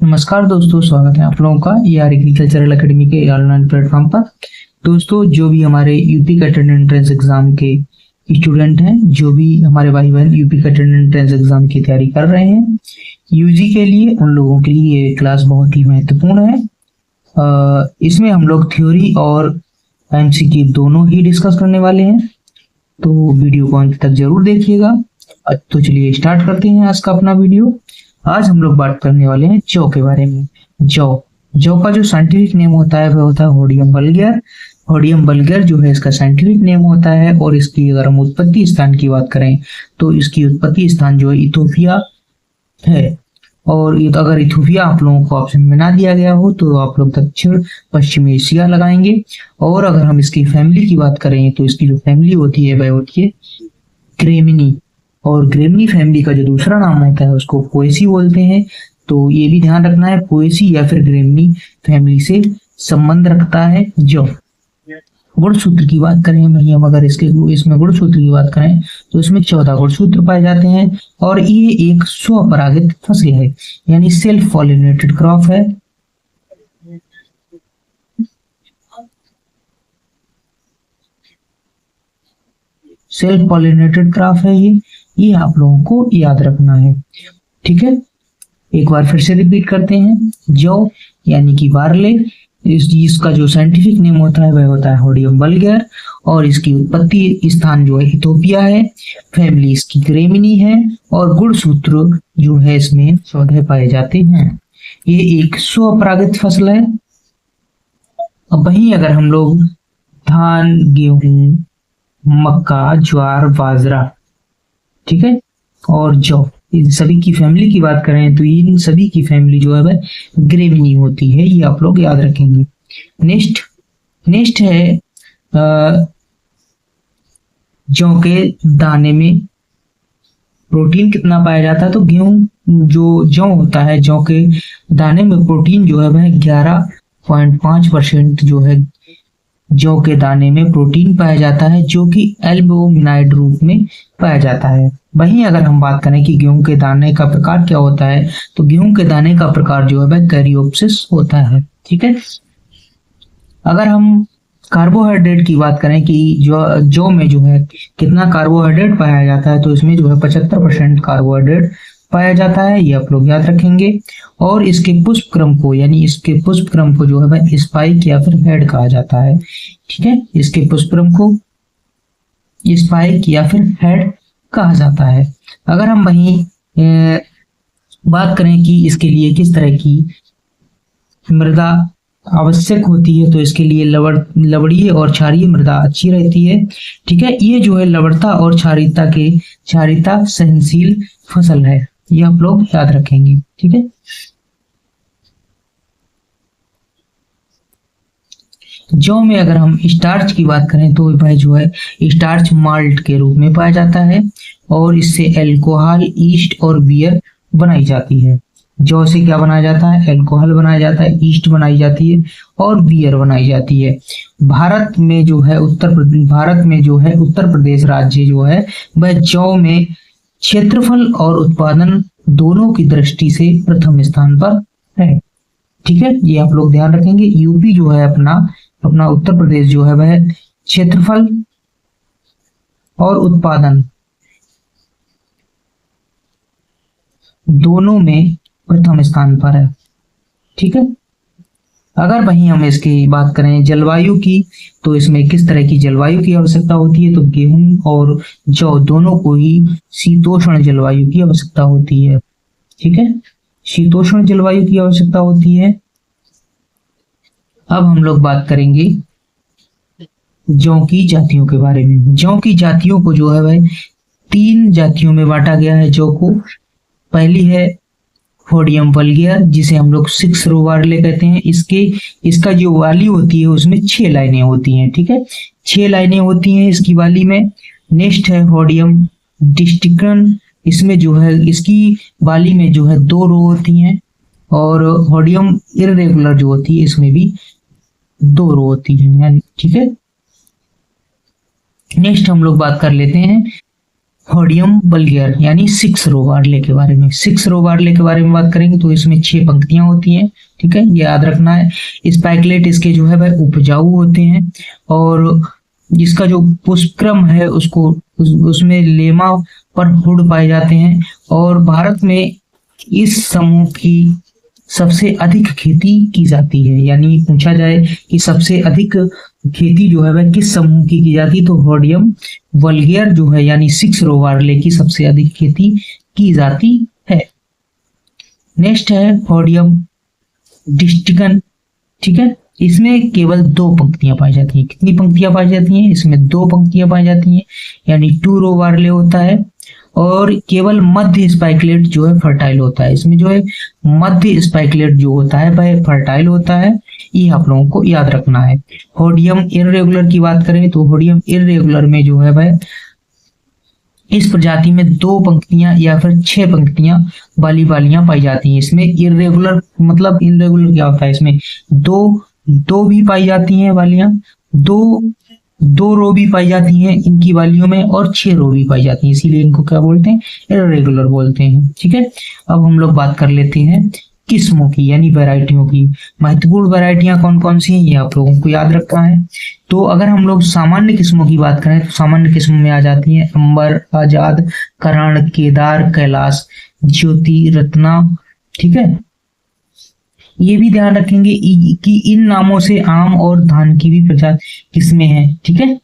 नमस्कार दोस्तों, स्वागत है आप लोगों का ER एग्रीकल्चरल एकेडमी के ऑनलाइन प्लेटफॉर्म पर। दोस्तों, जो भी हमारे यूपी कैटेट एंट्रेंस एग्जाम के स्टूडेंट हैं, जो भी हमारे भाई बहन यूपी कैटेट एंट्रेंस एग्जाम की तैयारी कर रहे हैं यूजी के लिए, उन लोगों के लिए ये क्लास बहुत ही महत्वपूर्ण है। इसमें हम लोग थ्योरी और एमसीक्यू दोनों ही डिस्कस करने वाले हैं, तो वीडियो को अंत तक जरूर देखिएगा। तो चलिए स्टार्ट करते हैं आज का अपना वीडियो। आज हम लोग बात करने वाले हैं जौ के बारे में। जौ का जो साइंटिफिक नेम होता है वह होता है होडियम वल्गर। होडियम वल्गर जो है इसका साइंटिफिक नेम होता है, और इसकी अगर हम उत्पत्ति स्थान की बात करें तो इसकी उत्पत्ति स्थान जो है इथोपिया है। और अगर इथोपिया आप लोगों को ऑप्शन में ना दिया गया हो तो आप लोग दक्षिण पश्चिमी एशिया लगाएंगे। और अगर हम इसकी फैमिली की बात करें तो इसकी जो फैमिली होती है वह होती है ग्रेमिनी, और ग्रेमिनी फैमिली का जो दूसरा नाम होता है उसको पोएसी बोलते हैं। तो ये भी ध्यान रखना है, पोएसी या फिर ग्रेमिनी फैमिली से संबंध रखता है जौ। गुणसूत्र की बात करें भैया, अगर इसमें गुणसूत्र की बात करें तो इसमें 14 गुणसूत्र पाए जाते हैं, और ये एक स्वपरागित फसल है, यानी सेल्फ पॉलिनेटेड क्रॉप है। सेल्फ पॉलिनेटेड क्रॉप है ये आप लोगों को याद रखना है, ठीक है। एक बार फिर से रिपीट करते हैं, जौ यानी कि बार्ले, इसका जो साइंटिफिक नेम होता है वह होता है होडियम वल्गर, और इसकी उत्पत्ति स्थान जो है इथोपिया है, फैमिली इसकी ग्रेमिनी है, और गुणसूत्र जो है इसमें 14 पाए जाते हैं। ये एक स्वपरागित फसल है। अब वहीं अगर हम लोग धान, गेहूं, मक्का, ज्वार, बाजरा, ठीक है, और जौ, इन सभी की फैमिली की बात करें तो इन सभी की फैमिली जो है वह ग्रेमिनी होती है, ये आप लोग याद रखेंगे। नेक्स्ट है जौ के दाने में प्रोटीन कितना पाया जाता है। तो गेहूं जो जौ होता है, जौ के दाने में प्रोटीन जो है वह 11.5% जो है जौ के दाने में प्रोटीन पाया जाता है, जो कि एल्बुमिनाइड रूप में पाया जाता है। वहीं अगर हम बात करें कि गेहूं के दाने का प्रकार क्या होता है, तो गेहूं के दाने का प्रकार जो है वह कैरियोप्सिस होता है, ठीक है। अगर हम कार्बोहाइड्रेट की बात करें कि जौ में जो है कितना कार्बोहाइड्रेट पाया जाता है, तो इसमें जो है 75% कार्बोहाइड्रेट पाया जाता है, ये आप लोग याद रखेंगे। और इसके पुष्प क्रम को, यानी इसके पुष्प क्रम को जो है वह स्पाइक या फिर हेड कहा जाता है, ठीक है। इसके पुष्प क्रम को स्पाइक या फिर हेड कहा जाता है। अगर हम वहीं बात करें कि इसके लिए किस तरह की मृदा आवश्यक होती है, तो इसके लिए लवणीय और क्षारीय मृदा अच्छी रहती है, ठीक है। ये जो है लवणता और क्षारीयता सहनशील फसल है, ये आप लोग याद रखेंगे, ठीक है। जौ में अगर हम स्टार्च की बात करें तो वह जो है स्टार्च माल्ट के रूप में पाया जाता है, और इससे अल्कोहल, ईस्ट और बियर बनाई जाती है। जौ से क्या बनाया जाता है? अल्कोहल बनाया जाता है, ईस्ट बनाई जाती है, और बियर बनाई जाती है। भारत में जो है उत्तर प्रदेश राज्य जो है वह जौ में क्षेत्रफल और उत्पादन दोनों की दृष्टि से प्रथम स्थान पर है, ठीक है। ये आप लोग ध्यान रखेंगे। यूपी जो है अपना उत्तर प्रदेश जो है वह क्षेत्रफल और उत्पादन दोनों में प्रथम स्थान पर है, ठीक है। अगर वहीं हम इसकी बात करें जलवायु की, तो इसमें किस तरह की जलवायु की आवश्यकता होती है, तो गेहूं और जौ दोनों को ही शीतोष्ण जलवायु की आवश्यकता होती है, ठीक है। शीतोष्ण जलवायु की आवश्यकता होती है। अब हम लोग बात करेंगे जौ की जातियों के बारे में। जौ की जातियों को जो है वह 3 जातियों में बांटा गया है जौ को। पहली है होडियम वल्गर, जिसे हम लोग 6 रो बार्ले कहते हैं। इसका जो वाली होती है उसमें 6 लाइनें होती हैं, ठीक है, 6 लाइनें होती हैं इसकी वाली में। नेक्स्ट है होडियम डिस्टिकन, इसमें जो है इसकी वाली में जो है 2 रो होती हैं, और होडियम इररेगुलर जो होती है इसमें भी 2 रो होती है, ठीक है। नेक्स्ट हम लोग बात कर लेते हैं होडियम वल्गेर यानी 6 रो वार्ले के बारे में। 6 रो वार्ले के बारे में बात करेंगे तो इसमें 6 पंक्तियां होती हैं, ठीक है, ये याद रखना है। स्पाइकलेट इसके जो है वह उपजाऊ होते हैं और जिसका जो पुष्पक्रम है उसमें लेमा पर हुड पाए जाते हैं। और भारत में इस समूह की सबसे अधिक खेती की जाती है, यानी पूछा जाए कि सबसे अधिक खेती जो है वह किस समूह की जाती है, तो होडियम वल्गेर जो है यानी 6 रो वार्ले की सबसे अधिक खेती की जाती है। नेक्स्ट है होडियम डिस्टिकन, ठीक है, इसमें केवल 2 पंक्तियां पाई जाती हैं। कितनी पंक्तियां पाई जाती हैं? इसमें 2 पंक्तियां पाई जाती हैं, यानी 2 रो वार्ले होता है। और केवल मध्य स्पाइकलेट जो है फर्टाइल होता है। इसमें जो है मध्य स्पाइकलेट जो होता है वह फर्टाइल होता है, ये आप लोगों को याद रखना है। होडियम इर्रेगुलर की बात करें तो होडियम इर्रेगुलर में जो है वह इस प्रजाति में 2 पंक्तियां या फिर 6 पंक्तियां वाली वालियां पाई जाती हैं। इसमें इर्रेगुलर मतलब इर्रेगुलर क्या होता है, इसमें दो भी पाई जाती हैं वालियां, दो रो भी पाई जाती हैं इनकी वालियों में और 6 रो भी पाई जाती हैं, इसीलिए इनको क्या बोलते हैं, इर्रेगुलर बोलते हैं, ठीक है। अब हम लोग बात कर लेते हैं किस्मों की यानी वैरायटियों की। महत्वपूर्ण वैरायटियां कौन कौन सी हैं ये आप लोगों को याद रखना है। तो अगर हम लोग सामान्य किस्मों की बात करें तो सामान्य किस्मों में आ जाती हैं अंबर, आजाद, करण, केदार, कैलाश, ज्योति, रत्ना, ठीक है। ये भी ध्यान रखेंगे कि इन नामों से आम और धान की भी प्रजाति किस्में हैं, ठीक है।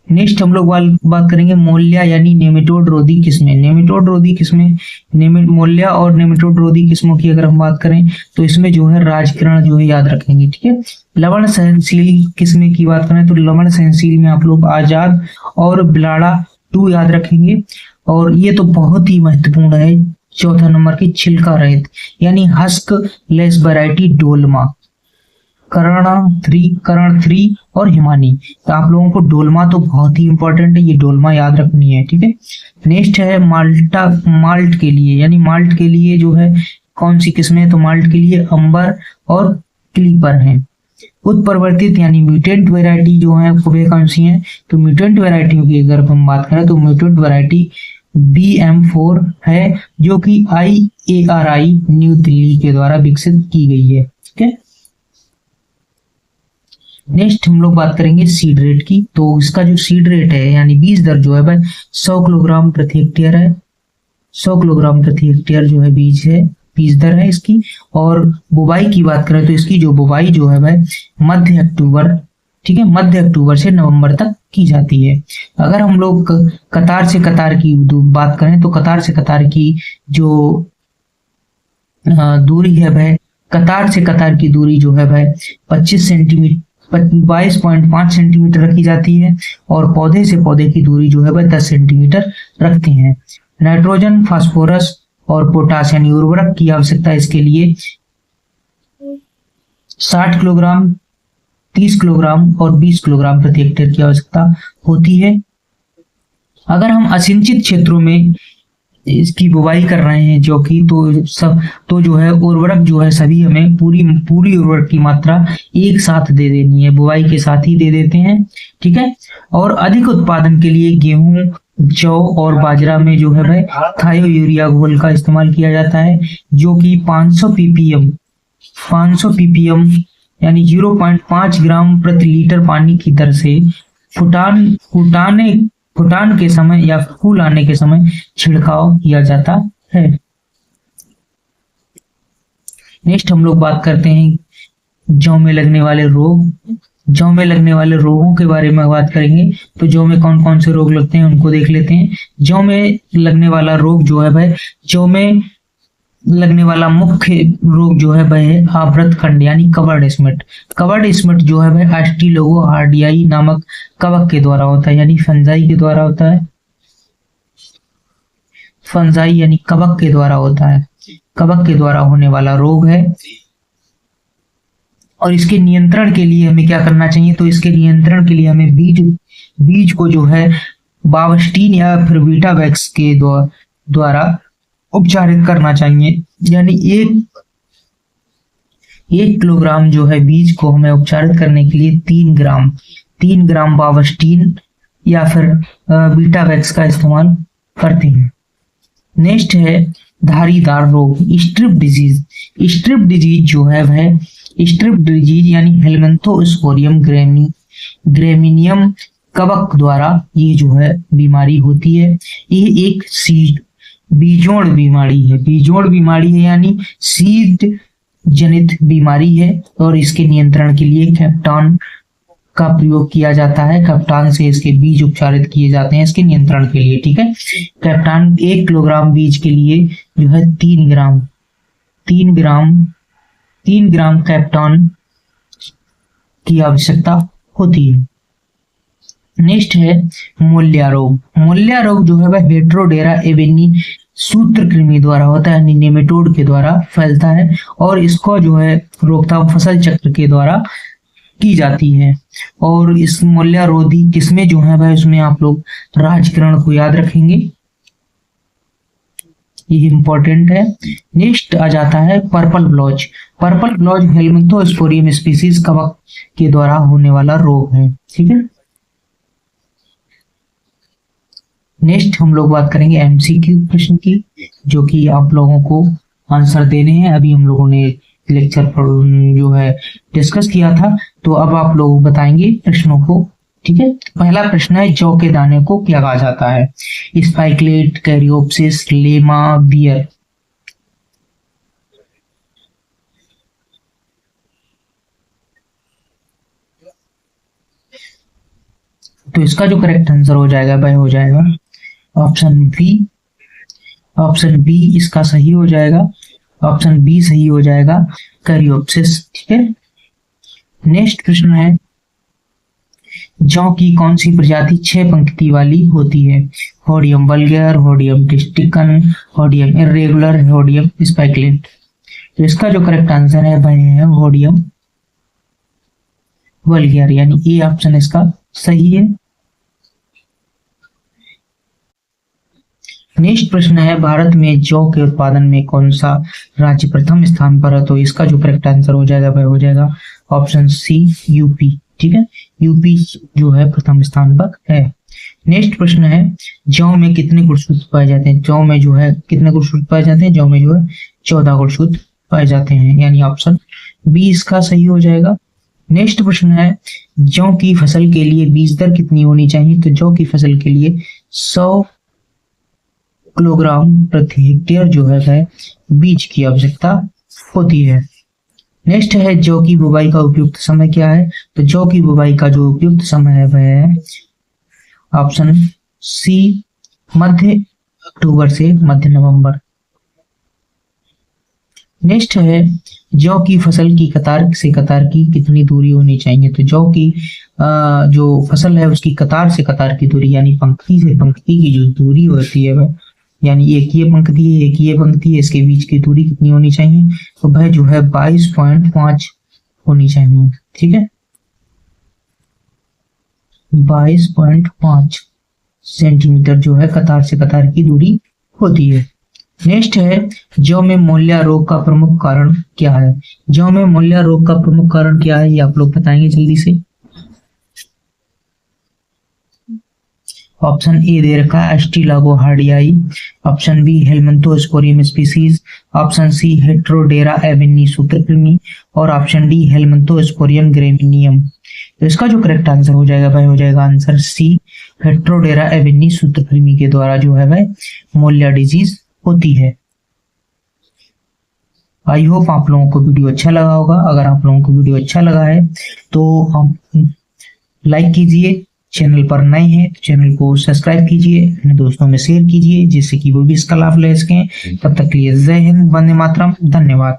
नेक्स्ट हम लोग बात करेंगे मोल्या यानी नेमेटोड रोधी किस्में। नेमेटोड रोधी किस्में, मोल्या और नेमेटोड रोधी किस्मों की अगर हम बात करें तो इसमें जो है राजकिरण जो है याद रखेंगे, ठीक है। लवण सहनशील किस्में की बात करें तो लवण सहनशील में आप लोग आजाद और बिलाड़ा 2 याद रखेंगे। और ये तो बहुत ही महत्वपूर्ण है, चौथा नंबर की छिलका रहित यानी हस्क लेस वैरायटी डोलमा, करण 3 और हिमानी। तो आप लोगों को डोलमा तो बहुत ही इंपॉर्टेंट है, ये डोलमा याद रखनी है, ठीक है। नेक्स्ट है माल्ट के लिए, यानी माल्ट के लिए जो है कौन सी किस्में है, तो माल्ट के लिए अंबर और क्लीपर हैं। उत्परिवर्तित यानी म्यूटेंट वैरायटी जो है वे कौन सी हैं, तो म्यूटेंट वैरायटियों की अगर हम बात करें तो म्यूटेंट वैरायटी BM4 है जो कि IARI न्यू दिल्ली के द्वारा विकसित की गई है, ठीक है। नेक्स्ट हम लोग बात करेंगे सीड रेट की। तो इसका जो सीड रेट है यानी बीज दर जो है वह 100 किलोग्राम प्रति हेक्टेयर है। 100 किलोग्राम प्रति हेक्टेयर जो है बीज दर है इसकी। और बुवाई की बात करें तो इसकी जो बुवाई जो है वह मध्य अक्टूबर, ठीक है, मध्य अक्टूबर से नवंबर तक की जाती है। अगर हम लोग कतार से कतार की बात करें तो कतार से कतार की जो दूरी है वह, कतार से कतार की दूरी जो है वह 25 सेंटीमीटर 22.5 सेंटीमीटर रखी जाती है। और पौधे से पौधे की दूरी जो है वह 10 सेंटीमीटर रखते हैं। नाइट्रोजन, फास्फोरस और पोटाश यानी उर्वरक की आवश्यकता इसके लिए 60 किलोग्राम, 30 किलोग्राम और 20 किलोग्राम प्रति हेक्टेयर की आवश्यकता होती है। अगर हम असिंचित क्षेत्रों में इसकी बुवाई कर रहे हैं जो कि तो जो है उर्वरक जो है सभी हमें पूरी उर्वरक की मात्रा एक साथ दे देनी है, बुवाई के साथ ही दे देते हैं, ठीक है। और अधिक उत्पादन के लिए गेहूं, जौ और बाजरा में जो है वह थायो यूरिया घोल का इस्तेमाल किया जाता है जो कि 500 ppm यानी 0.5 ग्राम प्रति लीटर पानी की दर से फुटान के समय या फूल आने के समय छिड़काव किया जाता है। नेक्स्ट हम लोग बात करते हैं जौ में लगने वाले रोग। जौ में लगने वाले रोगों के बारे में बात करेंगे। तो जौ में कौन कौन से रोग लगते हैं उनको देख लेते हैं। जौ में लगने वाला रोग जो है वह, जौ में लगने वाला मुख्य रोग जो है वह है आवृत खंड यानी कवर्ड स्मिट। कवर्ड स्मिट जो है वह एस्टिलोगोहार्डियाई नामक कवक के द्वारा होता है, यानी फंजाई के द्वारा होता है। फंजाई यानी कवक के द्वारा होता है, कवक के द्वारा होने वाला रोग है। और इसके नियंत्रण के लिए हमें क्या करना चाहिए, तो इसके नियंत्रण के लिए हमें बीज को जो है बावस्टीन या फिर वीटावैक्स के द्वारा उपचारित करना चाहिए। यानी 1 किलोग्राम जो है बीज को हमें उपचारित करने के लिए 3 ग्राम बावस्टीन या फिर वीटावैक्स का इस्तेमाल करते हैं। नेक्स्ट है धारीदार रोग, स्ट्रिप डिजीज। स्ट्रिप डिजीज जो है वह स्ट्रिप डिजीज यानी हेलमिंथोस्पोरियम ग्रेमिनियम कवक द्वारा ये जो है बीमारी होती है। ये एक बीजोड़ बीमारी है। बीजोड़ बीमारी है यानी सीड जनित बीमारी है और इसके नियंत्रण के लिए कैप्टान का प्रयोग किया जाता है। कैप्टान से इसके बीज उपचारित किए जाते हैं इसके नियंत्रण के लिए। ठीक है, कैप्टान 1 किलोग्राम बीज के लिए जो है 3 ग्राम कैप्टान की आवश्यकता होती है। नेक्स्ट है मोलिया रोग। मोलिया रोग जो है वह हेट्रोडेरा एवेनी सूत्रकृमि द्वारा होता है यानी नेमेटोड के द्वारा फैलता है और इसको जो है रोकथाम फसल चक्र के द्वारा की जाती है। और इस मोलिया रोधी किसमें जो है वह इसमें आप लोग राजकरण को याद रखेंगे, ये इंपॉर्टेंट है। नेक्स्ट आ जाता है purple blotch. Purple blotch Helminthosporium species कवक के द्वारा होने वाला रोग है। ठीक है, नेक्स्ट हम लोग बात करेंगे एमसीक्यू प्रश्न की, जो कि आप लोगों को आंसर देने हैं। अभी हम लोगों ने लेक्चर पर जो है डिस्कस किया था, तो अब आप लोग बताएंगे प्रश्नों को। ठीक है, पहला प्रश्न है जौ के दाने को क्या कहा जाता है? स्पाइकलेट, कैरियोप्सिस, लेमा, बियर। तो इसका जो करेक्ट आंसर हो जाएगा वह हो जाएगा ऑप्शन बी। ऑप्शन बी इसका सही हो जाएगा। ऑप्शन बी सही हो जाएगा, कैरियोप्सिस। ठीक है, नेक्स्ट प्रश्न है जौ की कौन सी प्रजाति 6 पंक्ति वाली होती है? होडियम वल्गर, होडियम डिस्टिकन, होडियम इर्रेगुलर, होडियम स्पाइकलेट। तो इसका जो करेक्ट आंसर है वह है होडियम वल्गर, यानी ए ऑप्शन इसका सही है। नेक्स्ट प्रश्न है भारत में जौ के उत्पादन में कौन सा राज्य प्रथम स्थान पर है? तो इसका जो करेक्ट आंसर हो जाएगा वह हो जाएगा ऑप्शन सी, यूपी। ठीक है, यूपी जो है प्रथम स्थान पर है। नेक्स्ट प्रश्न है जौ में कितने गुणसूत्र पाए जाते हैं? जौ में जो है कितने गुणसूत्र पाए जाते हैं? जौ में जो है 14 गुणसूत्र पाए जाते हैं, यानी ऑप्शन बी इसका सही हो जाएगा। नेक्स्ट प्रश्न है जौ की फसल के लिए बीज दर कितनी होनी चाहिए? तो जौ की फसल के लिए 100 किलोग्राम प्रति हेक्टेयर जो है वह बीज की आवश्यकता होती है। नेक्स्ट है जौ की बुवाई का उपयुक्त समय क्या है? तो जौ की बुवाई का जो उपयुक्त समय है वह है ऑप्शन सी, मध्य अक्टूबर से मध्य नवंबर। नेक्स्ट है जौ की फसल की कतार से कतार की कितनी दूरी होनी चाहिए? तो जौ की जो फसल है उसकी कतार से कतार की दूरी यानी पंक्ति से पंक्ति की जो दूरी होती है वह, यानी एक ये पंक्ति है एक ये पंक्ति है, इसके बीच की दूरी कितनी होनी चाहिए? तो वह जो है 22.5 होनी चाहिए। ठीक है, 22.5 सेंटीमीटर जो है कतार से कतार की दूरी होती है। नेक्स्ट है जौ में मोलिया रोग का प्रमुख कारण क्या है? जौ में मोलिया रोग का प्रमुख कारण क्या है, ये आप लोग बताएंगे जल्दी से। ऑप्शन ए दे रखा है Ustilago hordei, option B Helminthosporium species, option C Heterodera avenae सूत्रकृमि और ऑप्शन डी हेलमिंथोस्पोरियम ग्रेमिनियम। तो इसका जो करेक्ट आंसर हो जाएगा वह हो जाएगा आंसर सी, हेट्रोडेरा एवेनी सूत्रकृमि के द्वारा जो है वह मोलिया डिजीज होती है। आई होप आप लोगों को वीडियो अच्छा लगा होगा। अगर आप लोगों को वीडियो अच्छा लगा है तो हम लाइक कीजिए, चैनल पर नए हैं तो चैनल को सब्सक्राइब कीजिए, अपने दोस्तों में शेयर कीजिए जिससे कि वो भी इसका लाभ ले सकें। तब तक के लिए जय हिंद, वंदे मातरम, धन्यवाद।